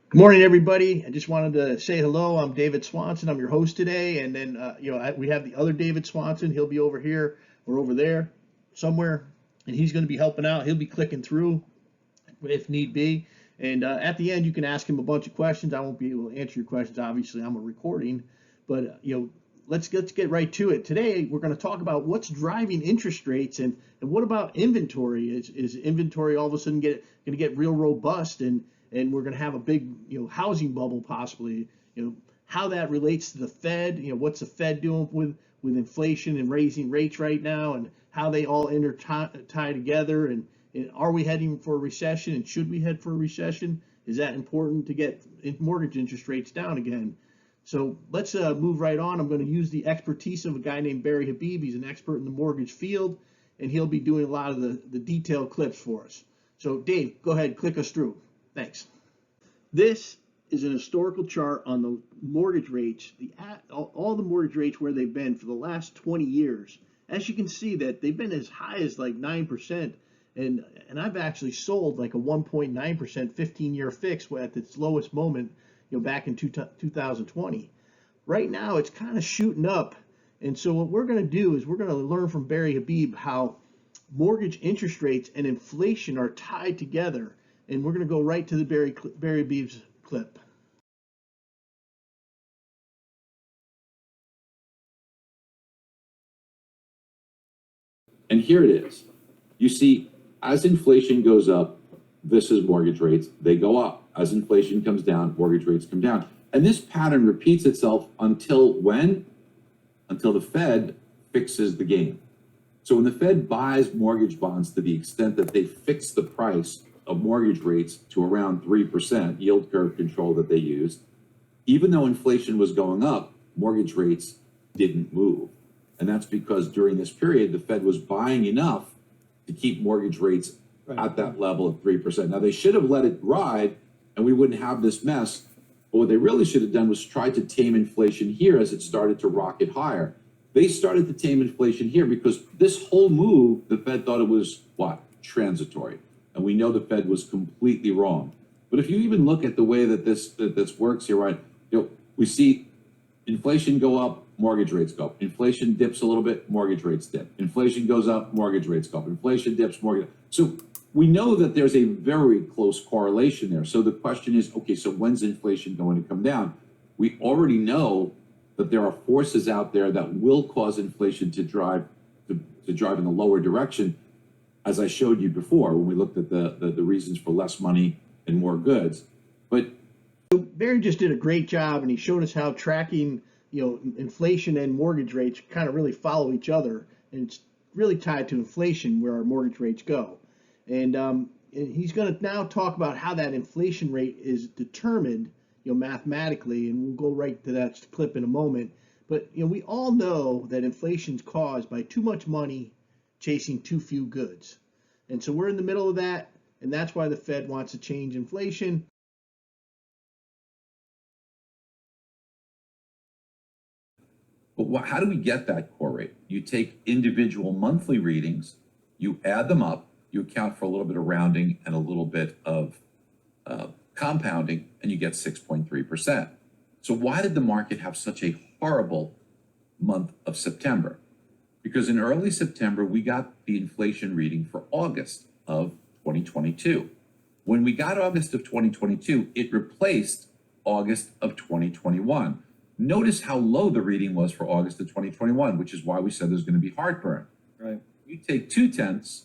Good morning, everybody. I just wanted to say hello. I'm David Swanson. I'm your host today, and then we have the other David Swanson. He'll be over here or over there somewhere, and he's going to be helping out. He'll be clicking through if need be. And at the end, you can ask him a bunch of questions. I won't be able to answer your questions. Obviously, I'm a recording, but let's get right to it. Today, we're going to talk about what's driving interest rates and what about inventory? Is inventory all of a sudden going to get real robust and we're going to have a big housing bubble possibly? How that relates to the Fed. What's the Fed doing with inflation and raising rates right now, and how they all tie together, and are we heading for a recession, and should we head for a recession? Is that important to get mortgage interest rates down again? So let's move right on. I'm going to use the expertise of a guy named Barry Habib. He's an expert in the mortgage field, and he'll be doing a lot of the detailed clips for us. So Dave, go ahead, click us through. Thanks. This is an historical chart on the mortgage rates, all the mortgage rates where they've been for the last 20 years. As you can see, that they've been as high as like 9%, and I've actually sold like a 1.9% 15-year fix at its lowest moment, back in 2020. Right now, it's kind of shooting up, and so what we're going to do is we're going to learn from Barry Habib how mortgage interest rates and inflation are tied together, and we're going to go right to the Barry Habib's clip. And here it is. You see, as inflation goes up, this is mortgage rates, they go up. As inflation comes down, mortgage rates come down. And this pattern repeats itself until when? Until the Fed fixes the game. So when the Fed buys mortgage bonds to the extent that they fix the price of mortgage rates to around 3% yield curve control that they used, even though inflation was going up, mortgage rates didn't move. And that's because during this period, the Fed was buying enough to keep mortgage rates at that level of 3%. Now, they should have let it ride and we wouldn't have this mess. But what they really should have done was try to tame inflation here as it started to rocket higher. They started to tame inflation here because this whole move, the Fed thought it was what? Transitory. And we know the Fed was completely wrong. But if you even look at the way that this works here, right? We see inflation go up, mortgage rates go up. Inflation dips a little bit, mortgage rates dip. Inflation goes up, mortgage rates go up. Inflation dips, mortgage. So we know that there's a very close correlation there. So the question is, okay, so when's inflation going to come down? We already know that there are forces out there that will cause inflation to drive in the lower direction, as I showed you before when we looked at the reasons for less money and more goods. But Barry just did a great job, and he showed us how tracking, inflation and mortgage rates kind of really follow each other, and it's really tied to inflation where our mortgage rates go. And he's going to now talk about how that inflation rate is determined, mathematically, and we'll go right to that clip in a moment. But we all know that inflation's caused by too much money chasing too few goods, and so we're in the middle of that, and that's why the Fed wants to change inflation. But how do we get that core rate? You take individual monthly readings, you add them up, you account for a little bit of rounding and a little bit of compounding, and you get 6.3%. So why did the market have such a horrible month of September? Because in early September, we got the inflation reading for August of 2022. When we got August of 2022, it replaced August of 2021. Notice how low the reading was for August of 2021, which is why we said there's going to be heartburn. Right. You take 0.2,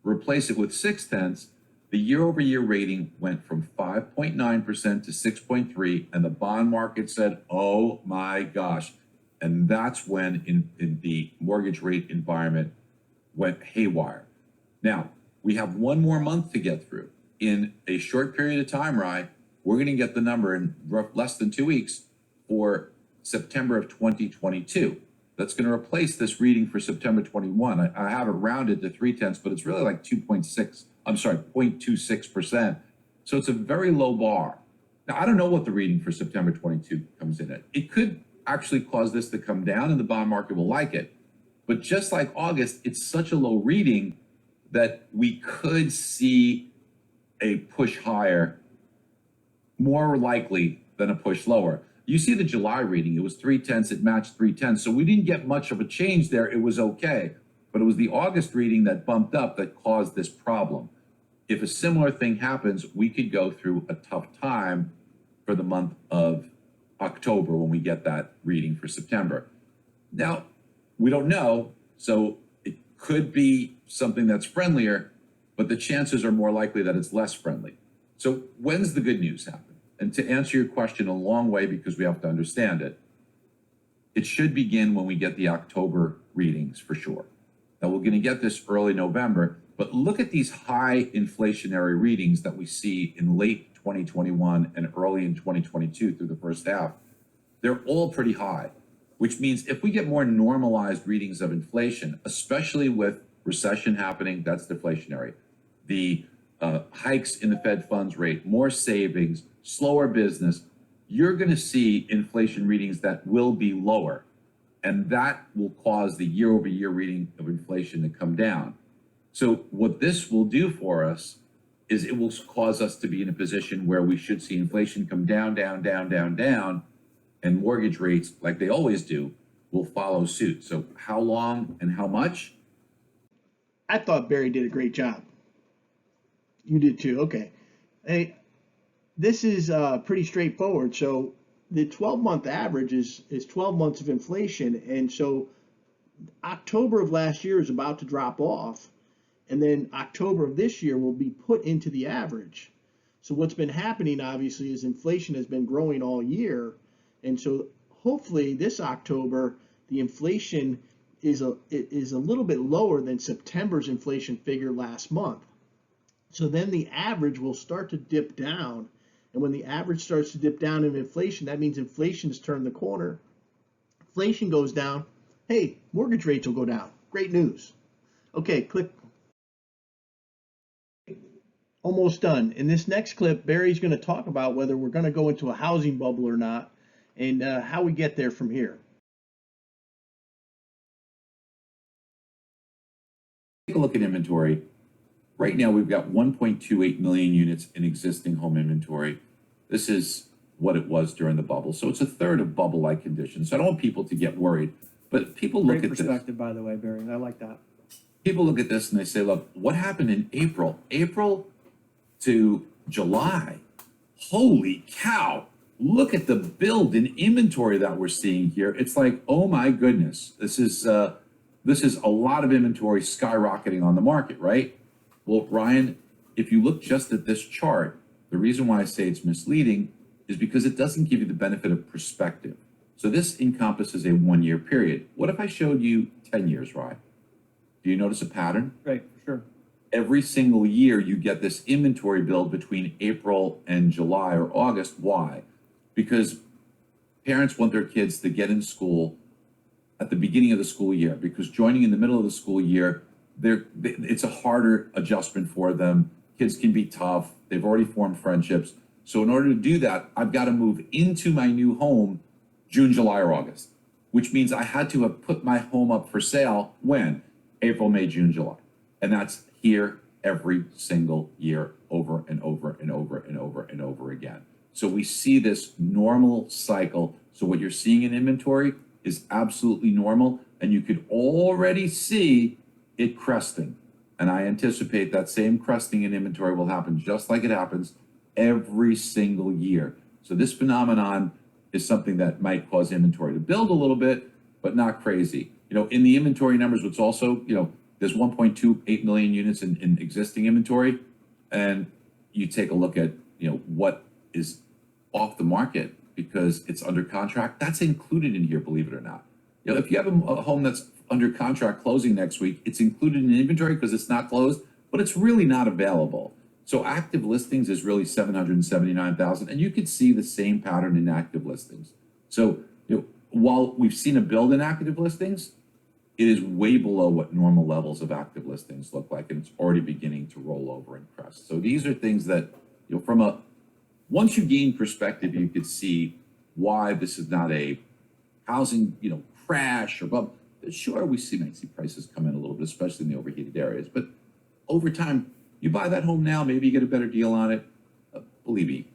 replace it with 0.6, the year-over-year rating went from 5.9% to 6.3%, and the bond market said, oh my gosh. And that's when in the mortgage rate environment went haywire. Now, we have one more month to get through. In a short period of time, Rye, we're going to get the number in less than 2 weeks for September of 2022. That's going to replace this reading for September 21. I have it rounded to 0.3, but it's really like 0.26%. So it's a very low bar. Now, I don't know what the reading for September 22 comes in at. It could actually cause this to come down and the bond market will like it. But just like August, it's such a low reading that we could see a push higher more likely than a push lower. You see the July reading, it was 3/10, it matched 3/10. So we didn't get much of a change there. It was okay. But it was the August reading that bumped up that caused this problem. If a similar thing happens, we could go through a tough time for the month of October when we get that reading for September. Now, we don't know, so it could be something that's friendlier, but the chances are more likely that it's less friendly. So when's the good news happen? And to answer your question a long way, because we have to understand it, it should begin when we get the October readings for sure. Now, we're going to get this early November, but look at these high inflationary readings that we see in late 2021 and early in 2022 through the first half. They're all pretty high, which means if we get more normalized readings of inflation, especially with recession happening, that's deflationary. The hikes in the Fed funds rate, more savings, slower business, you're going to see inflation readings that will be lower. And that will cause the year over year reading of inflation to come down. So what this will do for us is it will cause us to be in a position where we should see inflation come down, down, down, down, down, and mortgage rates, like they always do, will follow suit. So how long and how much? I thought Barry did a great job. You did too. Okay. Hey, this is pretty straightforward. So the 12-month average is 12 months of inflation. And so October of last year is about to drop off. And then October of this year will be put into the average. So what's been happening, obviously, is inflation has been growing all year. And so hopefully this October, the inflation is a little bit lower than September's inflation figure last month. So then the average will start to dip down. And when the average starts to dip down in inflation, that means inflation has turned the corner. Inflation goes down. Hey, mortgage rates will go down. Great news. Okay, click. Almost done. In this next clip, Barry's going to talk about whether we're going to go into a housing bubble or not and how we get there from here. Take a look at inventory. Right now, we've got 1.28 million units in existing home inventory. This is what it was during the bubble. So it's a third of bubble-like conditions. So I don't want people to get worried, but people look Great at this. perspective, by the way, Barry. I like that. People look at this and they say, look, what happened in April? April to July. Holy cow. Look at the build in inventory that we're seeing here. It's like, oh my goodness, this is a lot of inventory skyrocketing on the market, right? Well, Ryan, if you look just at this chart, the reason why I say it's misleading is because it doesn't give you the benefit of perspective. So this encompasses a 1-year period. What if I showed you 10 years, Ryan? Do you notice a pattern? Right, for sure. Every single year you get this inventory build between April and July or August. Why? Because parents want their kids to get in school at the beginning of the school year, because joining in the middle of the school year, it's a harder adjustment for them. Kids can be tough. They've already formed friendships. So in order to do that, I've got to move into my new home June, July, or August, which means I had to have put my home up for sale when? April, May, June, July. And that's here every single year over and over and over and over and over again. So we see this normal cycle. So what you're seeing in inventory is absolutely normal. And you could already see it cresting. And I anticipate that same cresting in inventory will happen just like it happens every single year. So this phenomenon is something that might cause inventory to build a little bit, but not crazy. In the inventory numbers, what's also, there's 1.28 million units in existing inventory. And you take a look at, what is off the market because it's under contract, that's included in here, believe it or not. If you have a home that's under contract closing next week, it's included in inventory because it's not closed, but it's really not available. So active listings is really 779,000, and you could see the same pattern in active listings. So while we've seen a build in active listings, it is way below what normal levels of active listings look like, and it's already beginning to roll over and crest. So these are things that, once you gain perspective, you could see why this is not a housing, crash or bubble. Sure, might see prices come in a little bit, especially in the overheated areas. But over time, you buy that home now, maybe you get a better deal on it. Believe me,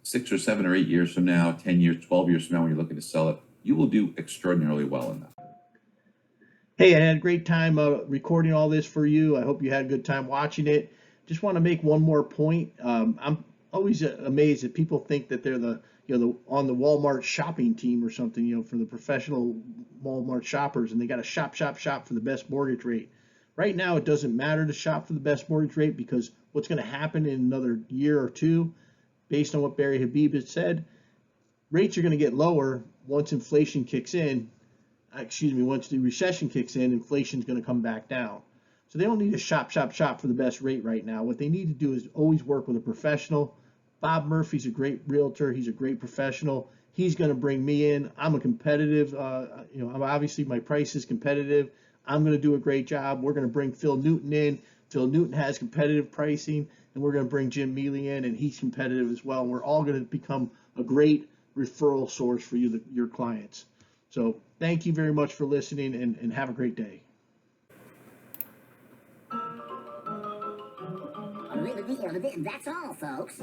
6 or 7 or 8 years from now, 10 years, 12 years from now, when you're looking to sell it, you will do extraordinarily well in that. Hey, I had a great time recording all this for you. I hope you had a good time watching it. Just want to make one more point. I'm always amazed that people think that they're on the Walmart shopping team or something, for the professional Walmart shoppers, and they got to shop for the best mortgage rate. Right now, it doesn't matter to shop for the best mortgage rate, because what's going to happen in another year or two, based on what Barry Habib has said, rates are going to get lower once inflation kicks in. Once the recession kicks in, inflation's going to come back down. So they don't need to shop for the best rate right now. What they need to do is always work with a professional. Bob Murphy's a great realtor. He's a great professional. He's going to bring me in. I'm a competitive, I'm obviously, my price is competitive. I'm going to do a great job. We're going to bring Phil Newton in. Phil Newton has competitive pricing, and we're going to bring Jim Mealy in, and he's competitive as well. And we're all going to become a great referral source for you, your clients. So thank you very much for listening, and have a great day. That's all, folks.